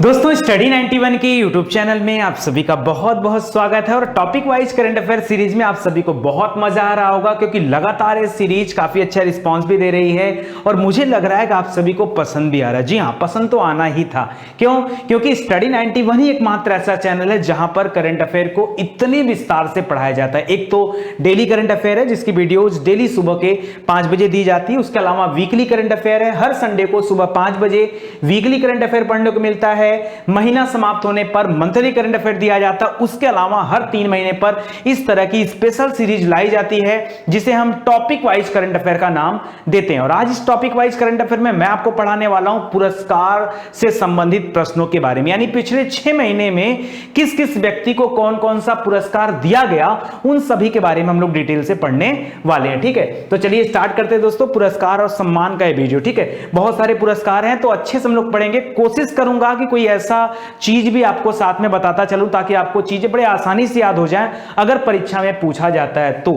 दोस्तों स्टडी 91 के YouTube channel में आप सभी का बहुत बहुत स्वागत है और topic wise current affair series में आप सभी को बहुत मजा आ रहा होगा क्योंकि लगातार ये सीरीज काफी अच्छा रिस्पांस भी दे रही है और मुझे लग रहा है कि आप सभी को पसंद भी आ रहा है। जी हाँ, पसंद तो आना ही था। क्यों? क्योंकि स्टडी 91 ही एकमात्र ऐसा चैनल है जहां पर करंट अफेयर को इतने विस्तार से पढ़ाया जाता है। एक तो डेली करंट अफेयर है जिसकी वीडियोज डेली सुबह के 5 बजे दी जाती है। उसके अलावा वीकली करंट अफेयर है, हर संडे को सुबह 5 बजे वीकली करंट अफेयर पढ़ने को मिलता है। महीना समाप्त होने पर मंथली करंट अफेयर दिया जाता है। उसके अलावा हर 3 महीने पर इस तरह की स्पेशल सीरीज लाई जाती है जिसे हम टॉपिक वाइज करंट अफेयर का नाम देते हैं। और आज इस टॉपिक वाइज करंट अफेयर में मैं आपको पढ़ाने वाला हूं पुरस्कार से संबंधित प्रश्नों के बारे में, यानी पिछले 6 महीने में किस किस व्यक्ति को कौन कौन सा पुरस्कार दिया गया, उन सभी के बारे में हम लोग डिटेल से पढ़ने वाले हैं। ठीक है, तो चलिए स्टार्ट करते हैं दोस्तों। पुरस्कार और सम्मान का ये वीडियो, ठीक है, बहुत सारे पुरस्कार हैं तो अच्छे से हम लोग पढ़ेंगे। कोशिश करूंगा कि कोई ऐसा चीज भी आपको साथ में बताता चलूं ताकि आपको चीजें बड़े आसानी से याद हो जाएं अगर परीक्षा में पूछा जाता है तो।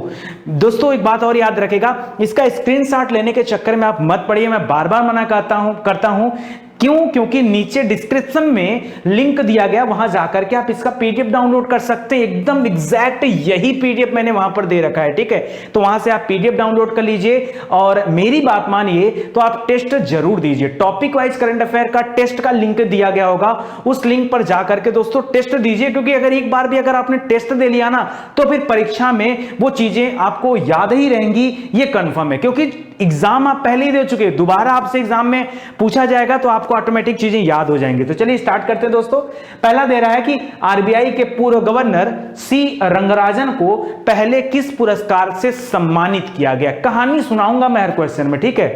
दोस्तों एक बात और याद रखेगा, इसका स्क्रीनशॉट लेने के चक्कर में आप मत पड़िए, मैं बार बार मना करता हूं। क्यों? क्योंकि नीचे डिस्क्रिप्शन में लिंक दिया गया, वहां जाकर के आप इसका पीडीएफ डाउनलोड कर सकते हैं। एकदम एग्जैक्ट यही पीडीएफ मैंने वहां पर दे रखा है। ठीक है, तो वहां से आप पीडीएफ डाउनलोड कर लीजिए और मेरी बात मानिए तो आप टेस्ट जरूर दीजिए। टॉपिक वाइज करंट अफेयर का टेस्ट का लिंक दिया गया होगा, उस लिंक पर जाकर के दोस्तों टेस्ट दीजिए, क्योंकि अगर एक बार भी अगर आपने टेस्ट दे लिया ना तो फिर परीक्षा में वो चीजें आपको याद ही रहेंगी, ये कंफर्म है। क्योंकि एग्जाम आप पहले ही दे चुके हैं, दोबारा आपसे एग्जाम में पूछा जाएगा तो आपको ऑटोमेटिक चीजें याद हो जाएंगी। तो चलिए स्टार्ट करते हैं दोस्तों। पहला दे रहा है कि आरबीआई के पूर्व गवर्नर सी रंगराजन को पहले किस पुरस्कार से सम्मानित किया गया। कहानी सुनाऊंगा मैं हर क्वेश्चन में। ठीक है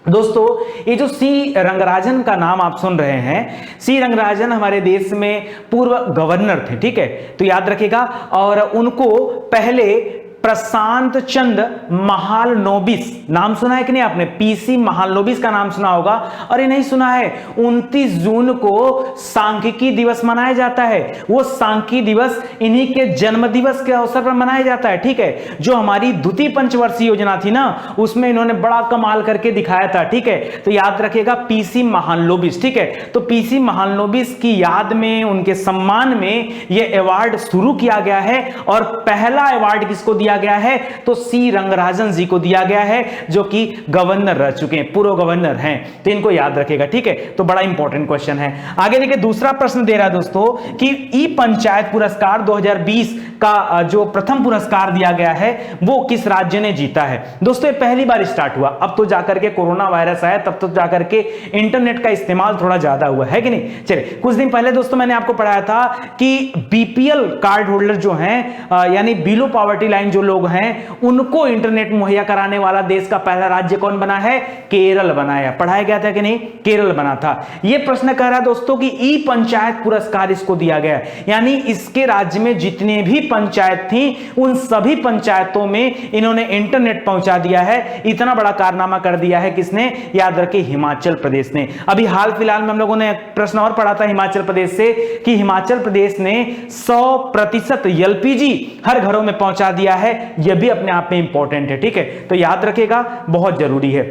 दोस्तों, ये जो सी रंगराजन का नाम आप सुन रहे हैं, सी रंगराजन हमारे देश में पूर्व गवर्नर थे। ठीक है, तो याद रखिएगा। और उनको पहले प्रशांत चंद महालनोबिस, नाम सुना है कि नहीं आपने? पीसी महालनोबिस का नाम सुना होगा। और ये नहीं सुना है, 29 जून को सांख्यिकी दिवस मनाया जाता है। वो सांख्यिकी दिवस इन्हीं के जन्म दिवस के अवसर पर मनाया जाता है। ठीक है, जो हमारी द्वितीय पंचवर्षीय योजना थी ना, उसमें इन्होंने बड़ा कमाल करके दिखाया था। ठीक है, तो याद रखिएगा पीसी महालनोबिस। ठीक है, तो पीसी महालनोबिस की याद में, उनके सम्मान में यह अवार्ड शुरू किया गया है। और पहला अवार्ड किसको दिया गया है? तो सी रंगराजन जी को दिया गया है, जो कि गवर्नर रह चुके हैं, पूर्व गवर्नर हैं। तो इनको याद रखेगा। ठीक है, तो बड़ा इंपॉर्टेंट क्वेश्चन है। आगे देखिए, दूसरा प्रश्न दे रहा है दोस्तों कि ई पंचायत पुरस्कार 2020 का जो प्रथम पुरस्कार दिया गया है वो किस राज्य ने जीता है। दोस्तों ये पहली बार स्टार्ट हुआ, अब तो जाकर के कोरोना वायरस आया, तब तो जाकर के इंटरनेट का इस्तेमाल थोड़ा ज्यादा हुआ है कि नहीं। चलिए, कुछ दिन पहले दोस्तों मैंने आपको पढ़ाया था कि बीपीएल कार्ड होल्डर जो हैं, यानी बिलो पॉवर्टी लाइन जो लोग हैं, उनको इंटरनेट मुहैया कराने वाला देश का पहला राज्य कौन बना है? केरल बनाया। पढ़ाया गया था कि नहीं? केरल बना था। यह प्रश्न कह रहा है दोस्तों कि ई पंचायत पुरस्कार इसको दिया गया, यानी इसके राज्य में जितने भी पंचायत थी उन सभी पंचायतों में इन्होंने इंटरनेट पहुंचा दिया है। इतना बड़ा कारनामा कर दिया है किसने? याद रखिए हिमाचल प्रदेश ने। अभी हाल फिलहाल में हम लोगों ने प्रश्न और पढ़ा था हिमाचल प्रदेश से कि हिमाचल प्रदेश ने 100% एलपीजी हर घरों में पहुंचा दिया है। यह भी अपने आप में इंपॉर्टेंट है। ठीक है, तो याद रखिएगा, बहुत जरूरी है।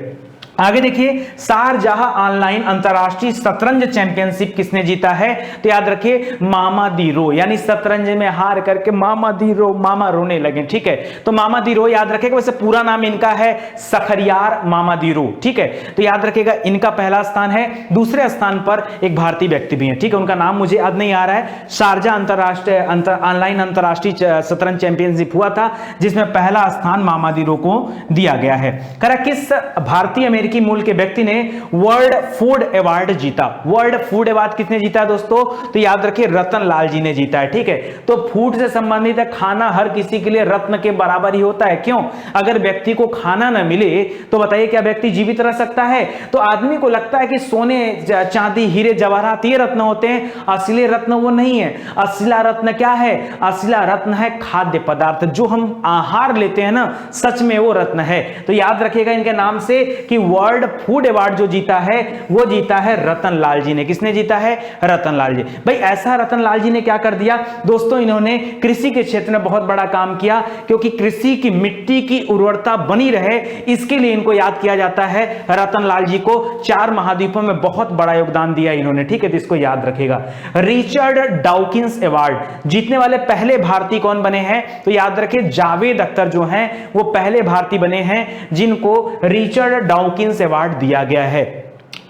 आगे देखिए, शारजाह ऑनलाइन अंतरराष्ट्रीय शतरंज चैंपियनशिप किसने जीता है? तो याद रखिए मामा दी रो, यानी शतरंज में हार करके मामा दी रो, मामा रोने लगे। ठीक है, तो मामा दी रो याद रखिएगा। वैसे पूरा नाम इनका है शखरियार मामा दी रो। ठीक है, तो याद रखिएगा इनका पहला स्थान है। दूसरे स्थान पर एक भारतीय व्यक्ति भी है। ठीक है, उनका नाम मुझे याद नहीं आ रहा है। शारजाह अंतरराष्ट्रीय ऑनलाइन अंतरराष्ट्रीय शतरंज चैंपियनशिप हुआ था जिसमें पहला स्थान मामा दी रो को दिया गया है। किस भारतीय अमेरिकी मूल के व्यक्ति ने वर्ल्ड फूड अवार्ड जीता? वर्ल्ड फूड अवार्ड किसने जीता दोस्तों? तो याद रखिए रतन लाल जी ने जीता है। ठीक है, तो फूड से संबंधित है, खाना हर किसी के लिए रत्न के बराबर ही होता है। क्यों? अगर व्यक्ति को खाना ना मिले तो बताइए क्या व्यक्ति जीवित रह सकता है? तो आदमी को लगता है कि सोने, चांदी, हीरे, जवाहरात ये रत्न होते हैं। असली रत्न वो नहीं है। असला रत्न क्या है? असला रत्न है खाद्य पदार्थ, जो हम आहार लेते हैं ना, सच में वो रत्न है। तो याद रखिएगा इनके नाम से कि वर्ल्ड फूड अवार्ड जो जीता है वो जीता है रतनलाल जी ने। किसने जीता है? रतनलाल जी। भाई ऐसा रतनलाल जी ने क्या कर दिया दोस्तों, इन्होंने कृषि के क्षेत्र में बहुत बड़ा काम किया, क्योंकि कृषि की मिट्टी की उर्वरता बनी रहे इसके लिए इनको याद किया जाता है। रतनलाल जी को 4 महाद्वीपों में बहुत बड़ा योगदान दिया इन्होंने, ठीक है, तो इसको याद रखेगा। रिचर्ड डाउकिंस अवार्ड जीतने वाले पहले भारतीय कौन बने हैं? तो याद रखें जावेद अख्तर जो हैं वो पहले भारतीय बने हैं जिनको रिचर्ड डाउकिंस अवार्ड दिया गया है।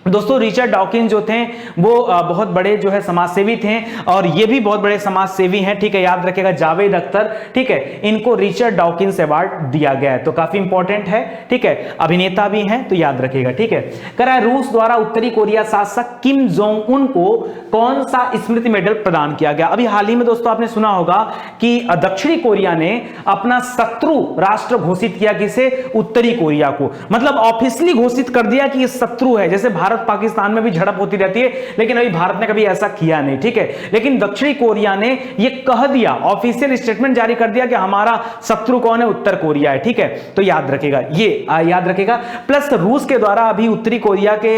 दोस्तों रिचर्ड डॉकिंस जो थे वो बहुत बड़े जो है समाजसेवी थे और ये भी बहुत बड़े समाजसेवी हैं, ठीक है, याद रखिएगा जावेद अख्तर, ठीक है, इनको रिचर्ड डॉकिंस अवार्ड दिया गया है, तो काफी इंपॉर्टेंट है, ठीक है, अभिनेता भी हैं तो याद रखिएगा, ठीक है। करा रूस द्वारा उत्तरी कोरिया शासक किम जोंग उन को कौन सा स्मृति मेडल प्रदान किया गया? अभी हाल ही में दोस्तों आपने सुना होगा कि दक्षिणी कोरिया ने अपना शत्रु राष्ट्र घोषित किया, किसे? उत्तरी कोरिया को, मतलब ऑफिशियली घोषित कर दिया कि ये शत्रु है। जैसे भारत पाकिस्तान में भी झड़प होती रहती है, लेकिन अभी भारत ने कभी ऐसा किया नहीं, ठीक है, लेकिन दक्षिणी कोरिया ने ये कह दिया, ऑफिशियल स्टेटमेंट जारी कर दिया कि हमारा शत्रु कौन है? उत्तर कोरिया है, ठीक है, तो याद रखेगा, ये याद रखेगा। प्लस रूस के द्वारा अभी उत्तरी कोरिया के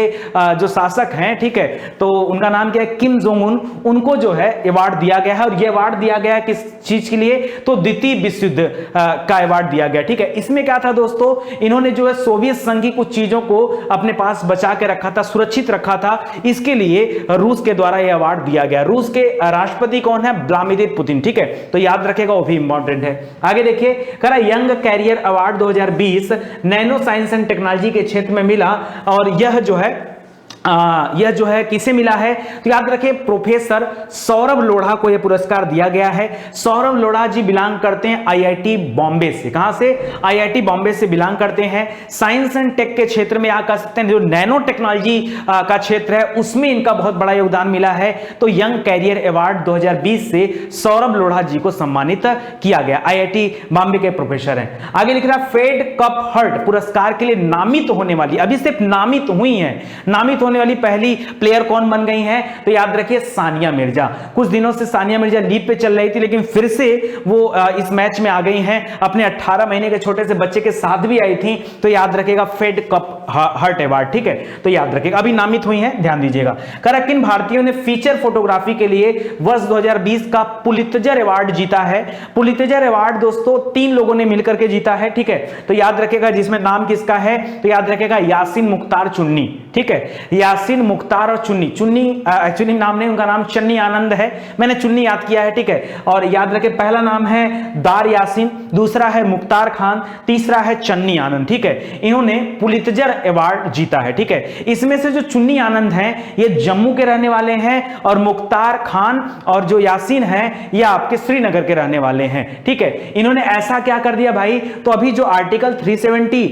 जो शासक हैं, ठीक है, तो उनका नाम क्या है? किम जोंग उन, उनको जो है अवार्ड दिया गया है, और ये अवार्ड दिया गया है किस चीज के लिए? तो द्वितीय विश्व युद्ध का अवार्ड दिया गया, ठीक है। इसमें क्या था दोस्तों, इन्होंने जो है सोवियत संघ की कुछ चीजों को अपने पास बचा के रखा था, सुरक्षित रखा था, इसके लिए रूस के द्वारा यह अवार्ड दिया गया। रूस के राष्ट्रपति कौन है? व्लादिमीर पुतिन, ठीक है, तो याद रखेगा, वो भी इंपॉर्टेंट है। आगे देखिए, करा young career award 2020 nano science and technology के क्षेत्र में मिला, और यह जो है किसे मिला है? तो याद रखिए प्रोफेसर सौरभ लोढ़ा को यह पुरस्कार दिया गया है। सौरभ लोढ़ा जी बिलोंग करते हैं आईआईटी बॉम्बे से। कहां से? आईआईटी बॉम्बे से बिलोंग करते हैं। साइंस एंड टेक के क्षेत्र में कह सकते हैं जो नैनो टेक्नोलॉजी का क्षेत्र है उसमें इनका बहुत बड़ा योगदान मिला है, तो यंग कैरियर अवार्ड 2020 से सौरभ लोढ़ा जी को सम्मानित किया गया। आईआईटी बॉम्बे के प्रोफेसर हैं। आगे लिख रहा फेड कप हर्ट पुरस्कार के लिए नामित होने वाली, अभी सिर्फ नामित हुई है, नामित होने वाली पहली प्लेयर कौन बन गई हैं? तो याद रखिए सानिया मिर्जा। कुछ दिनों से सानिया मिर्जा लीव पे चल रही थी, लेकिन फिर से वो इस मैच में आ गई हैं, अपने 18 महीने के छोटे से बच्चे के साथ भी आई थी, तो याद रखिएगा फेड कप हर्ट अवार्ड, ठीक है, तो याद रखिएगा, अभी नामित हुई हैं, ध्यान दीजिएगा। किन भारतीयों ने फीचर फोटोग्राफी के लिए वर्ष 2020 का पुलित्जर अवार्ड जीता है? पुलित्जर अवार्ड दोस्तों 3 लोगों ने मिलकर के जीता है, ठीक है, तो याद रखिएगा, जिसमें नाम किसका है? तो याद रखिएगा यासीन मुख्तार चुन्नी, ठीक है, यासीन मुख्तार और चुन्नी एक्चुअली नाम नहीं, उनका नाम चन्नी आनंद है, मैंने चुन्नी याद किया है, ठीक है, और याद रखें पहला नाम है दार यासीन, दूसरा है मुख्तार खान, तीसरा है चन्नी आनंद, ठीक है, इन्होंने पुलित्जर अवार्ड जीता है, ठीक है। इसमें से जो चुन्नी आनंद हैं ये जम्मू के रहने वाले हैं, और मुख्तार खान और जो यासीन हैं ये आपके श्रीनगर के रहने वाले हैं, ठीक है। इन्होंने ऐसा क्या कर दिया भाई, तो अभी जो आर्टिकल 370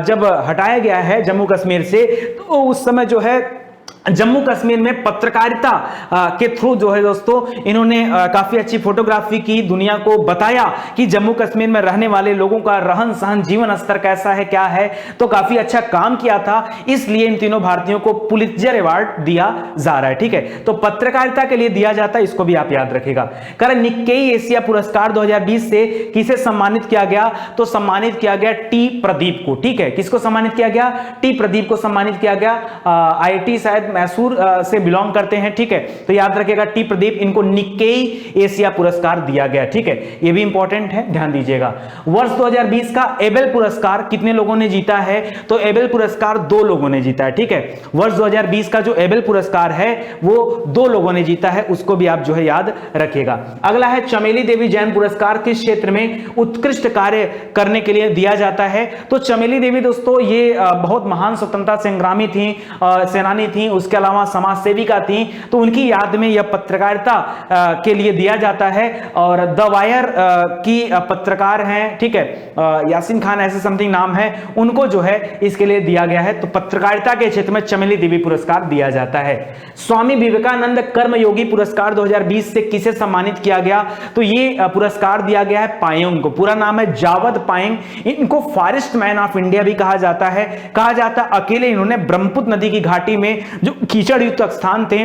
जब हटाया गया है जम्मू कश्मीर से, तो उस समय जो है जम्मू कश्मीर में पत्रकारिता के थ्रू जो है दोस्तों इन्होंने काफी अच्छी फोटोग्राफी की, दुनिया को बताया कि जम्मू कश्मीर में रहने वाले लोगों का रहन सहन, जीवन स्तर कैसा है, क्या है, तो काफी अच्छा काम किया था, इसलिए इन तीनों भारतीयों को पुलित्जर अवार्ड दिया जा रहा है, ठीक है, तो पत्रकारिता के लिए दिया जाता है, इसको भी आप याद रखिएगा। कारण निक्केई एशिया पुरस्कार 2020 से किसे सम्मानित किया गया? तो सम्मानित किया गया टी प्रदीप को, ठीक है, किसको सम्मानित किया गया? टी प्रदीप को सम्मानित किया गया। आईआईटी शायद मैसूर से बिलोंग करते हैं, ठीक है, तो याद रखिएगा टी प्रदीप, इनको निक्केई एशिया पुरस्कार दिया गया, ठीक है, ये भी इंपॉर्टेंट है, ध्यान दीजिएगा। वर्ष 2020 का एबेल पुरस्कार कितने लोगों ने जीता है? तो एबेल पुरस्कार 2 लोगों ने जीता है, ठीक है, वर्ष 2020 का जो एबेल पुरस्कार है वो 2 लोगों ने जीता है, उसको भी आप जो है याद रखिएगा। अगला है चमेली देवी जैन पुरस्कार, किस क्षेत्र में उत्कृष्ट कार्य करने के लिए दिया जाता है? तो चमेली देवी दोस्तों ये बहुत महान स्वतंत्रता संग्रामी थी, सेनानी थी, उसके अलावा समाज सेविका थी, तो उनकी याद में यह पत्रकारिता के लिए दिया जाता है। और द वायर की पत्रकार हैं, ठीक है, यासीन खान ऐसे समथिंग नाम है, उनको जो है इसके लिए दिया गया है, तो पत्रकारिता के क्षेत्र में चमेली देवी पुरस्कार दिया जाता है। स्वामी विवेकानंद कर्मयोगी पुरस्कार 2020 से किसे सम्मानित किया गया? तो ये पुरस्कार दिया गया है पायेंग को, पूरा नाम है जावद पायेंग, इनको फॉरेस्ट मैन ऑफ इंडिया भी कहा जाता है। अकेले इन्होंने ब्रह्मपुत्र नदी की घाटी में जो कीचड़ युक्त स्थान थे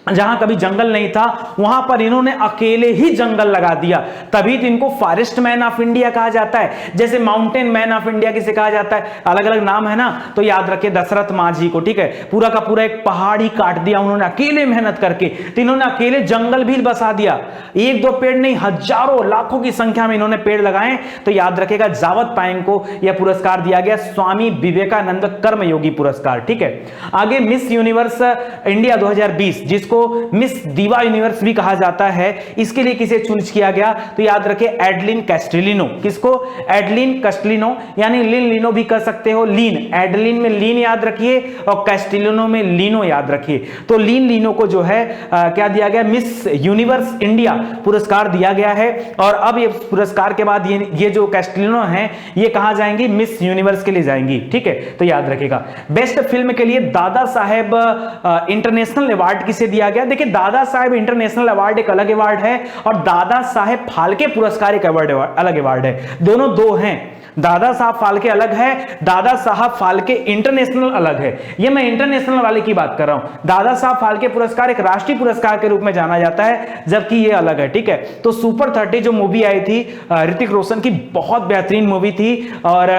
जहां कभी जंगल नहीं था वहां पर इन्होंने अकेले ही जंगल लगा दिया, तभी तो इनको फॉरेस्ट मैन ऑफ इंडिया कहा जाता है। जैसे माउंटेन मैन ऑफ इंडिया किसे कहा जाता है, अलग अलग नाम है ना, तो याद रखिए दशरथ माझी को, ठीक है। पूरा का पूरा एक पहाड़ ही काट दिया उन्होंने अकेले मेहनत करके, तो इन्होंने अकेले जंगल भी बसा दिया, एक दो पेड़ नहीं हजारों लाखों की संख्या में इन्होंने पेड़ लगाए। तो याद रखेगा जावत पायेंग को यह पुरस्कार दिया गया, स्वामी विवेकानंद कर्मयोगी पुरस्कार, ठीक है। आगे मिस यूनिवर्स इंडिया 2020 जिसको मिस दीवा यूनिवर्स भी कहा जाता है, इसके लिए किसे चूज किया गया, तो याद रखें एडलिन कैस्टिलिनो। किसको, एडलिन कैस्टिलिनो, यानी लिन लिनो भी कर सकते हो, लीन, एडलिन में लीन याद रखिए और कैस्टिलिनो में लीनो याद रखिए। तो लीन लिनो को जो है क्या दिया गया, मिस यूनिवर्स इंडिया पुरस्कार दिया गया है। और अब ये पुरस्कार के बाद ये जो कैस्टिलिनो है ये कहां जाएंगी, मिस यूनिवर्स के लिए जाएंगी, ठीक है। तो याद रखेगा बेस्ट फिल्म के लिए दादा साहेब इंटरनेशनल अवार्ड किसे दिया गया। देखिए दादा साहेब इंटरनेशनल अवार्ड एक अलग अवार्ड है और दादा साहेब फाल्के पुरस्कार एक अवार्ड अलग अवार्ड है, दोनों दो हैं। दादा साहब फाल्के अलग है, दादा साहब फाल्के इंटरनेशनल अलग है। ये मैं इंटरनेशनल वाले की बात कर रहा हूं। दादा साहब फाल्के पुरस्कार एक राष्ट्रीय पुरस्कार के रूप में जाना जाता है, जबकि ये अलग है, ठीक है। तो सुपर 30 जो मूवी आई थी ऋतिक रोशन की, बहुत बेहतरीन मूवी थी और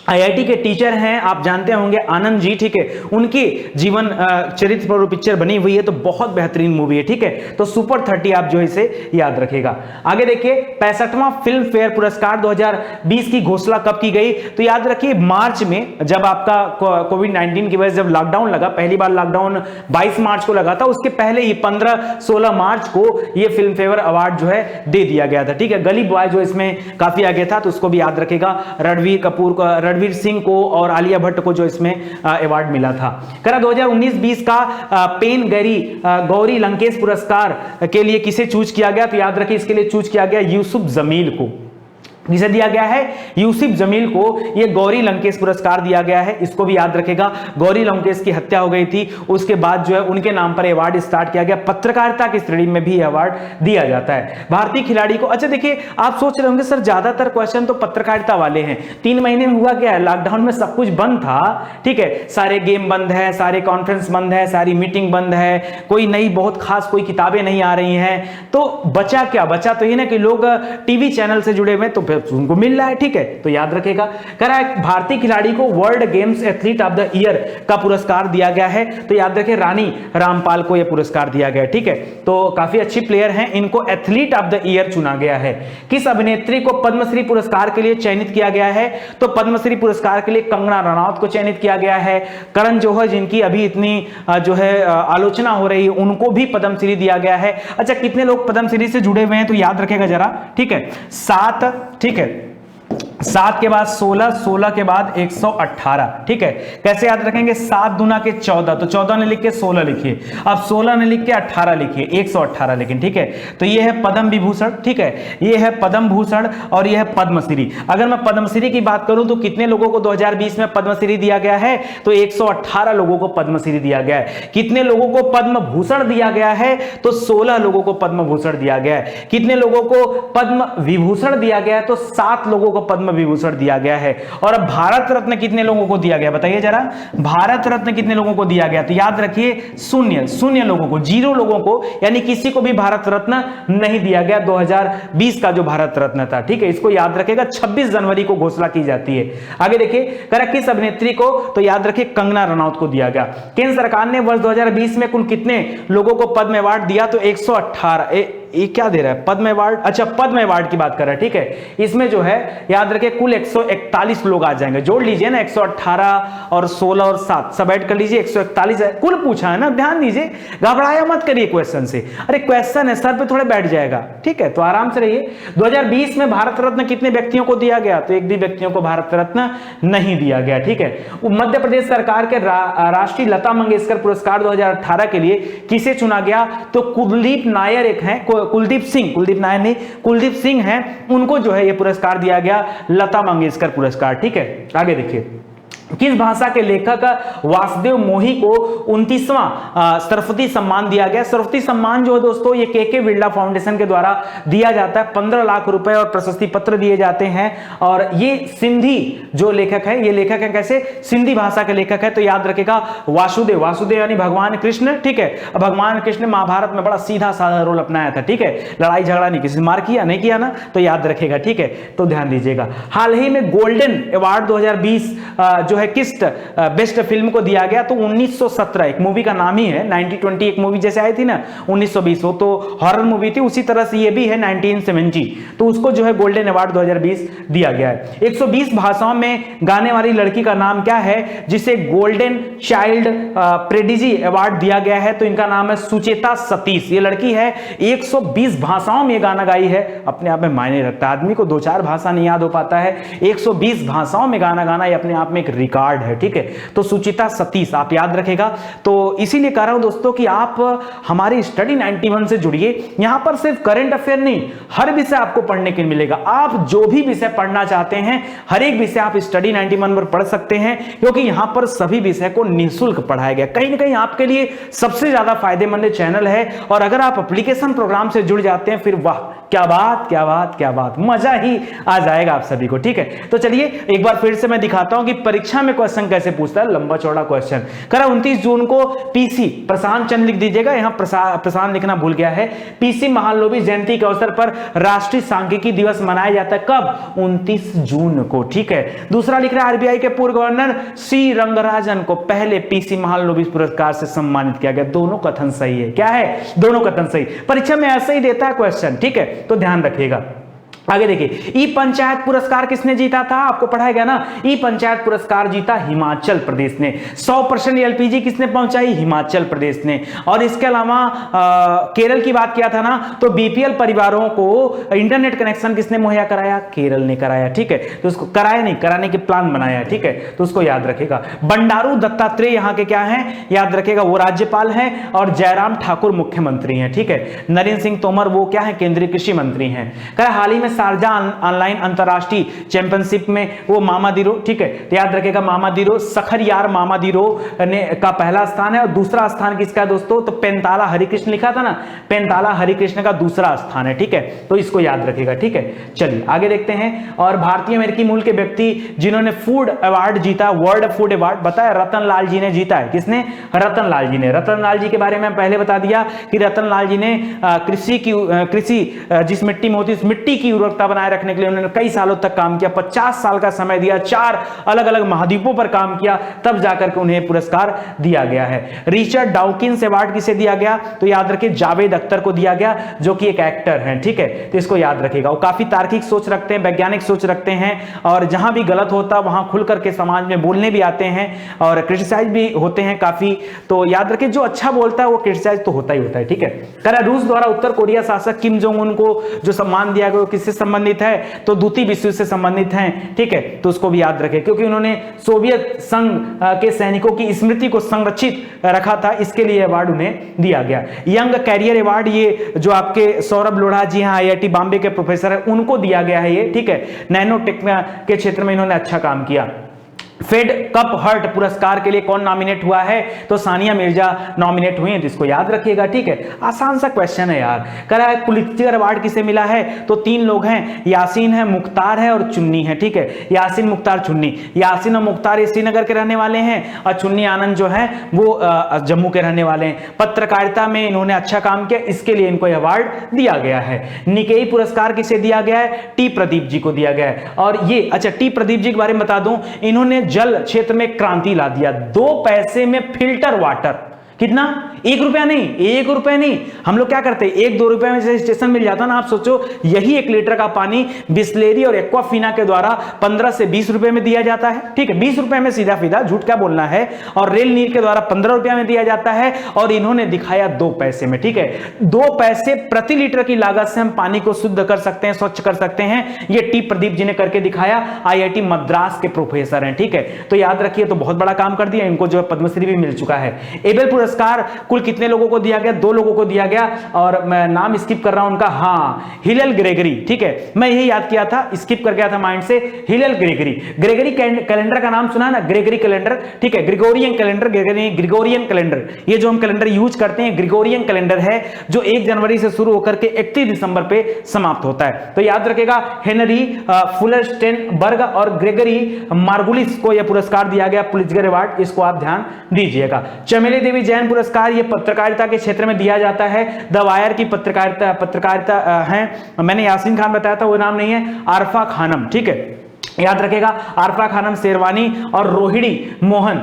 आईआईटी के टीचर हैं, आप जानते होंगे आनंद जी, ठीक है। उनकी जीवन चरित्र पर पिक्चर बनी हुई है, तो बहुत बेहतरीन मूवी है, ठीक है। तो सुपर 30 आप जो इसे याद रखेगा। आगे देखिए 65वां फिल्म फेयर पुरस्कार 2020 की घोषणा कब की गई, तो याद रखिए मार्च में, जब आपका कोविड-19 की वजह से जब लॉकडाउन लगा, पहली बार लॉकडाउन 22 मार्च को लगा था, उसके पहले ही 15-16 मार्च को यह फिल्म फेयर अवार्ड जो है दे दिया गया था, ठीक है। गली बॉय जो इसमें काफी आगे था, तो उसको भी याद रखेगा। रणवीर सिंह को और आलिया भट्ट को जो इसमें अवार्ड मिला था। 2019-20 का पेन गौरी लंकेश पुरस्कार के लिए किसे चूज किया गया, तो याद रखिए इसके लिए चूज किया गया यूसुफ जमील को। जिसे दिया गया है यूसुफ जमील को यह गौरी लंकेश पुरस्कार दिया गया है, इसको भी याद रखेगा। गौरी लंकेश की हत्या हो गई थी, उसके बाद जो है उनके नाम पर अवार्ड स्टार्ट किया गया, पत्रकारिता की श्रेणी में भी अवार्ड दिया जाता है भारतीय खिलाड़ी को। अच्छा देखिए आप सोच रहे होंगे सर ज्यादातर क्वेश्चन तो पत्रकारिता वाले हैं, 3 महीने में हुआ क्या है, लॉकडाउन में सब कुछ बंद था, ठीक है। सारे गेम बंद है, सारे कॉन्फ्रेंस बंद है, सारी मीटिंग बंद है, कोई नई बहुत खास कोई किताबें नहीं आ रही हैं, तो बचा क्या, बचा तो ये ना कि लोग टीवी चैनल से जुड़े हुए, तो उनको मिल रहा है, ठीक है। तो याद रखेगा कह रहा है भारतीय खिलाड़ी को world games athlete of the year का पुरस्कार दिया गया है, तो याद रखें रानी रामपाल को यह पुरस्कार दिया गया, ठीक है। तो काफी अच्छी प्लेयर हैं, इनको एथलीट ऑफ द ईयर चुना गया है। किस अभिनेत्री को पद्मश्री पुरस्कार के लिए चयनित किया गया है, तो पद्मश्री पुरस्कार के लिए कंगना रनौत को चयनित किया गया है। करण जौहर जिनकी अभी इतनी जो है आलोचना हो रही है, उनको भी पद्मश्री दिया गया है। अच्छा कितने लोग पद्मश्री से जुड़े हुए हैं, तो याद रखेगा जरा, ठीक है 7, ठीक है। 7 के बाद 16, 16 के बाद 118, ठीक है। कैसे याद रखेंगे, 7 दूना के 14, तो 14 ने लिख के 16 लिखिए, अब 16 ने लिख के 18 लिखिए, 118 लेकिन, ठीक है। तो ये है पद्म विभूषण, ठीक है, ये है पद्म भूषण और ये है पद्मश्री। अगर मैं पद्मश्री की बात करूं तो कितने लोगों को 2020 में पद्मश्री दिया गया है, तो 118 लोगों को पद्मश्री दिया गया है। कितने लोगों को पद्म भूषण दिया गया है, तो 16 लोगों को पद्म भूषण दिया गया है। कितने लोगों को पद्म विभूषण दिया गया है, तो 7 लोगों को पद्म विभूषण दिया गया है। और अब भारत रत्न कितने लोगों को दिया गया, बताइए जरा, भारत रत्न कितने लोगों को दिया गया, तो याद रखिए 0 लोगों को, 0 लोगों को, यानी किसी को भी भारत रत्न नहीं दिया गया 2020 का जो भारत रत्न था, ठीक है। इसको याद रखेगा, 26 जनवरी को घोषणा की जाती है। आगे देखिए किस अभिनेत्री को, तो याद रखिए कंगना रनौत को दिया गया। केंद्र सरकार ने वर्ष 2020 में कुल कितने लोगों को पद्म अवार्ड दिया, तो 118। ये क्या दे रहा है, पद्म अवार्ड, अच्छा पद्म अवार्ड की बात कर रहा है, ठीक है। इसमें जो है याद रखिए कुल 141 लोग आ जाएंगे, जोड़ लीजिए ना, 118 और 16 और 7 सब ऐड कर लीजिए, 141 है, कुल पूछा है ना, ध्यान दीजिए, घबराया मत करिए क्वेश्चन से, अरे क्वेश्चन है सर पे थोड़े बैठ जाएगा, ठीक है। तो आराम से रहिए। 2020 में भारत रत्न कितने व्यक्तियों को दिया गया, तो एक भी व्यक्तियों को भारत रत्न नहीं दिया गया, ठीक है। मध्य प्रदेश सरकार के राष्ट्रीय लता मंगेशकर पुरस्कार 2018 के लिए किसे चुना गया, तो कुलदीप नायर एक है, कुलदीप नायर नहीं, कुलदीप सिंह हैं, उनको जो है ये पुरस्कार दिया गया, लता मंगेशकर पुरस्कार, ठीक है। आगे देखिए किस भाषा के लेखक वासुदेव मोही को 29वां सरस्वती सम्मान दिया गया। सरस्वती सम्मान जो है दोस्तों ये के बिरला फाउंडेशन के द्वारा दिया जाता है। 15 लाख रुपए और प्रशस्ति पत्र दिए जाते हैं। और ये सिंधी जो लेखक है, ये लेखक है कैसे, सिंधी भाषा के लेखक है। तो याद रखेगा वासुदेव, वासुदेव यानी भगवान कृष्ण, ठीक है। भगवान कृष्ण ने महाभारत में बड़ा सीधा साधा रोल अपनाया था, ठीक है। लड़ाई झगड़ा नहीं, किसी ने मार किया नहीं किया ना, तो याद रखेगा, ठीक है। तो ध्यान दीजिएगा। हाल ही में गोल्डन अवार्ड 2020 जो है किस बेस्ट फिल्म को दिया गया, तो 1917 एक मूवी का नाम ही है। 1920 एक मूवी जैसे आई थी ना 1920, वो तो हॉरर मूवी थी, उसी तरह से ये भी है 1970, तो उसको जो है गोल्डन अवार्ड 2020 दिया गया है। 120 भाषाओं में गाने वाली लड़की का नाम क्या है जिसे गोल्डन चाइल्ड प्रेडिजी अवार्ड दिया गया है, तो इनका नाम है सुचेता सतीश। ये लड़की है 120 भाषाओं में गाना गाई है, अपने आप में मायने रखता है। आदमी को 2-4 भाषा नहीं याद हो पाता है, 120 भाषाओं में गाना गाना ये अपने आप में एक रिकॉर्ड है, ठीक है। तो सुचिता सतीश आप याद रखेगा। तो इसीलिए कह रहा हूं दोस्तों कि आप हमारी स्टडी 91 से जुड़िए। यहां पर सिर्फ करंट अफेयर नहीं, हर विषय आपको पढ़ने के लिए मिलेगा। आप जो भी विषय पढ़ना चाहते हैं, हर एक विषय आप स्टडी 91 पर पढ़ सकते हैं, क्योंकि यहां पर सभी विषय को निःशुल्क पढ़ाया गया। कहीं ना कहीं आपके लिए सबसे ज्यादा फायदेमंद चैनल है। और अगर आप एप्लीकेशन प्रोग्राम से जुड़ जाते हैं, फिर वाह क्या बात क्या बात क्या बात, मजा ही आ जाएगा आप सभी को, ठीक है। तो चलिए एक बार फिर से मैं दिखाता हूं कि परीक्षा में क्वेश्चन कैसे पूछता है, लंबा चौड़ा क्वेश्चन। करा 29 जून को पीसी प्रशांत चंद्र लिख दीजिएगा, यहां प्रशांत लिखना भूल गया है। पीसी महालनोबिस जयंती के अवसर पर राष्ट्रीय सांख्यिकी दिवस मनाया जाता है, कब, 29 जून को, ठीक है। दूसरा लिख रहा है आरबीआई के पूर्व गवर्नर सी रंगराजन को पहले पीसी महालनोबिस पुरस्कार से सम्मानित किया गया। दोनों कथन सही है, क्या है, दोनों कथन सही। परीक्षा में ऐसे ही देता है क्वेश्चन, ठीक है, तो ध्यान रखिएगा। आगे देखिए, ई पंचायत पुरस्कार किसने जीता था, आपको पढ़ाया गया ना। ई पंचायत पुरस्कार जीता हिमाचल प्रदेश ने। 100% एलपीजी किसने पहुंचाई, हिमाचल प्रदेश ने। और इसके अलावा केरल की बात किया था ना, तो बीपीएल परिवारों को इंटरनेट कनेक्शन किसने मुहैया कराया, केरल ने कराया, ठीक है। तो उसको कराया नहीं, कराने के प्लान बनाया, ठीक है, तो उसको याद रखेगा। बंडारू दत्तात्रेय यहाँ के क्या है, याद रखेगा, वो राज्यपाल है। और जयराम ठाकुर मुख्यमंत्री हैं, ठीक है। नरेंद्र सिंह तोमर वो क्या है, केंद्रीय कृषि मंत्री हैं। हाल ही में शारजाह ऑनलाइन अंतरराष्ट्रीय चैंपियनशिप में वो मामादिरो, ठीक है, तो याद रखेगा मामादिरो, सखरियार मामादिरो ने का पहला स्थान है। और दूसरा स्थान किसका है दोस्तों, तो पेंताला हरिकृष्ण लिखा था ना, पेंताला हरिकृष्ण का दूसरा स्थान है, ठीक है, तो इसको याद रखेगा, ठीक है। चलिए आगे देखते हैं। और भारतीय अमेरिकी मूल के व्यक्ति जिन्होंने फूड अवार्ड जीता, वर्ल्ड फूड अवार्ड, बताया रतन लाल जी ने जीता है। किसने, रतन लाल जी ने। रतन लाल जी के बारे में पहले बता दिया कि रतन लाल जी ने कृषि जिस मिट्टी में होती है उस मिट्टी की उर्वरकता बनाए रखने के लिए उन्होंने कई सालों तक काम किया, 50 साल का समय दिया, 4 अलग अलग महाद्वीपों पर काम किया, तब जाकर के उन्हें पुरस्कार दिया गया है। रिचर्ड डाउकिंस अवार्ड किसे दिया गया, तो याद रखिए जावेद अख्तर को दिया गया, जो कि एक एक्टर हैं, ठीक है, तो इसको याद रखिएगा। वो काफी तार्किक सोच रखते हैं, वैज्ञानिक सोच रखते हैं, और जहां भी गलत होता वहां खुल करके समाज में बोलने भी आते हैं और क्रिटिसाइज भी होते हैं काफी। तो याद रखिए जो अच्छा बोलता है वो क्रिटिसाइज तो होता ही होता है, ठीक है। कह रूस द्वारा उत्तर कोरिया शासक किम जोंग उन को जो सम्मान दिया गया किससे संबंधित है, तो द्वितीय विश्व युद्ध से संबंधित हैं, ठीक है, तो उसको भी याद रखें, क्योंकि उन्होंने सोवियत संघ के सैनिकों की स्मृति को संरक्षित रखा था, इसके लिए अवार्ड उन्हें दिया गया। यंग कैरियर अवार्ड ये जो आपके सौरभ लोढ़ा जी हैं आईआईटी बॉम्बे के प्रोफेसर है, उनको दिया गया है ये, ठीक है। नैनो टेक के क्षेत्र में इन्होंने अच्छा काम किया। फेड कप हर्ट पुरस्कार के लिए कौन नॉमिनेट हुआ है, तो सानिया मिर्जा नॉमिनेट हुई हैं, तो इसको याद रखिएगा, ठीक है। आसान सा क्वेश्चन है यार। कह रहा है पुलित्जर अवार्ड किसे मिला है, तो 3 लोग हैं, यासीन है, मुख्तार है और चुन्नी है, ठीक है। यासीन, मुख्तार, चुन्नी। यासीन और मुख्तार श्रीनगर के रहने वाले हैं और चुन्नी आनंद जो है वो जम्मू के रहने वाले हैं। पत्रकारिता में इन्होंने अच्छा काम किया, इसके लिए इनको अवार्ड दिया गया है। निकेई पुरस्कार किसे दिया गया है, टी प्रदीप जी को दिया गया है। और ये अच्छा, टी प्रदीप जी के बारे में बता दूं, इन्होंने जल क्षेत्र में क्रांति ला दिया। 2 पैसे में फिल्टर वाटर, कितना, 1 रुपया नहीं, 1 रुपया नहीं। हम लोग क्या करते हैं, 1-2 रुपए में जैसे स्टेशन मिल जाता ना, आप सोचो यही 1 लीटर का पानी बिस्लेरी और एक्वाफिना के द्वारा 15 से 20 रुपए में दिया जाता है, ठीक है, 20 रुपए में सीधा सीधा, झूठ क्या बोलना है। और रेल नीर के द्वारा 15 रुपया में दिया जाता है, और इन्होंने दिखाया 2 पैसे में, ठीक है। 2 पैसे प्रति लीटर की लागत से हम पानी को शुद्ध कर सकते हैं, स्वच्छ कर सकते हैं। ये टी प्रदीप जी ने करके दिखाया, आईआईटी मद्रास के प्रोफेसर हैं, ठीक है। तो याद रखिए, तो बहुत बड़ा काम कर दिया, इनको जो है पद्मश्री भी मिल चुका है। एबेल पुरस्कार कुल कितने लोगों को दिया गया? 2 लोगों को दिया गया, और मैं नाम स्किप कर रहा हूं उनका, हाँ, हिलेल ग्रेगरी। ठीक है, मैं यही याद किया था, स्किप कर गया था माइंड से, हिलेल ग्रेगरी। ग्रेगरी कैलेंडर का नाम सुना ना, ग्रेगरी कैलेंडर, ठीक है, ग्रिगोरियन कैलेंडर, ग्रिगोरियन कैलेंडर, ये जो हम कैलेंडर यूज करते हैं ग्रिगोरियन कैलेंडर है, जो 1 जनवरी से शुरू होकर के 31 दिसंबर पे समाप्त होता है। तो याद रखेगा, हेनरी फुलरस्टेनबर्ग और ग्रेगरी मार्गुलिस को यह पुरस्कार दिया गया, पुलित्जर अवार्ड, इसको आप ध्यान दीजिएगा। चमेली देवी जैन पुरस्कार, यह पत्रकारिता के क्षेत्र में दिया जाता है, द वायर की पत्रकारिता है, मैंने यासीन खान बताया था, वो नाम नहीं है, आरफा खानम। ठीक है, याद रखेगा, आरफा खानम शेरवानी और रोहिणी मोहन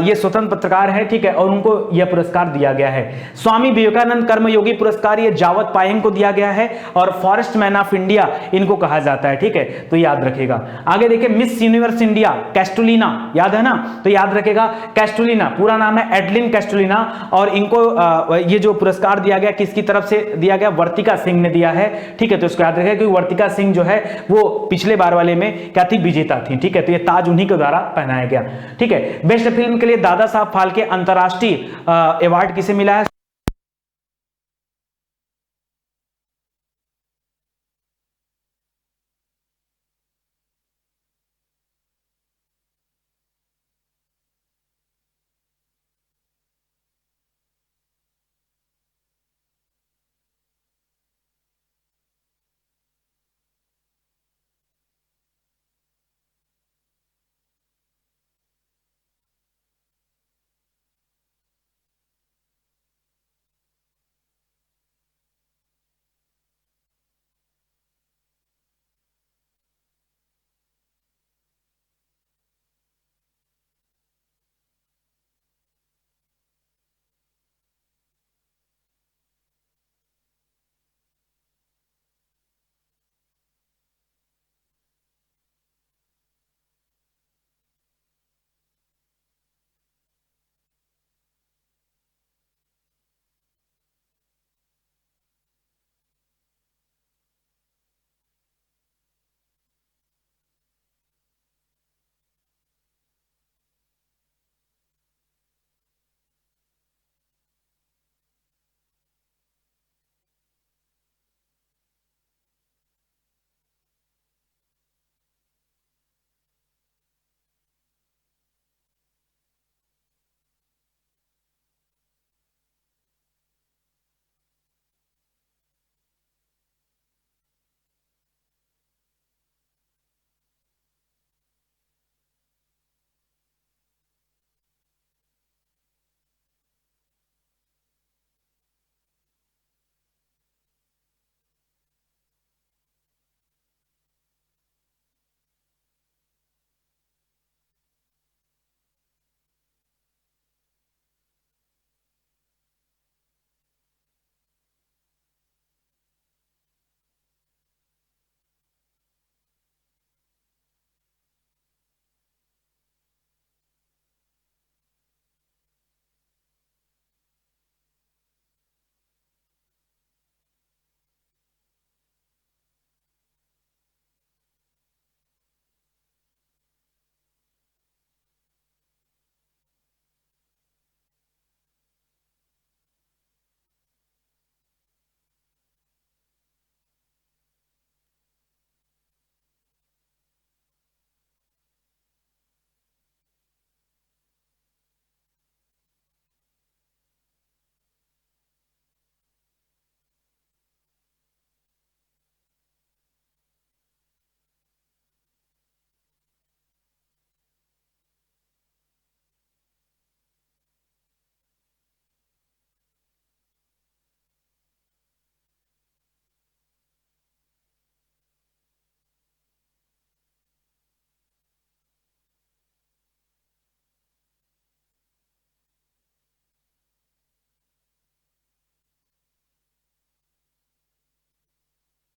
ये स्वतंत्र पत्रकार है, ठीक है, और उनको यह पुरस्कार दिया गया है। स्वामी विवेकानंद कर्मयोगी पुरस्कार ये जावत पायेंग को दिया गया है, और फॉरेस्ट मैन ऑफ इंडिया इनको कहा जाता है। ठीक है, तो याद रखेगा। आगे देखिए, मिस यूनिवर्स इंडिया कैस्टुलिना, याद है ना, तो याद रखेगा, कैस्टुलिना पूरा नाम है एडलिन कैस्टुलिना, और इनको ये जो पुरस्कार दिया गया किसकी तरफ से दिया गया? वर्तिका सिंह ने दिया है। ठीक है, तो इसको याद रखेगा, क्योंकि वर्तिका सिंह जो है वो पिछले बार वाले में क्या थी? विजेता थी। ठीक है, तो ये ताज उन्हीं के द्वारा पहनाया गया। ठीक है, बेस्ट फिल्म के लिए दादा साहब फाल्के अंतरराष्ट्रीय अवार्ड किसे मिला है?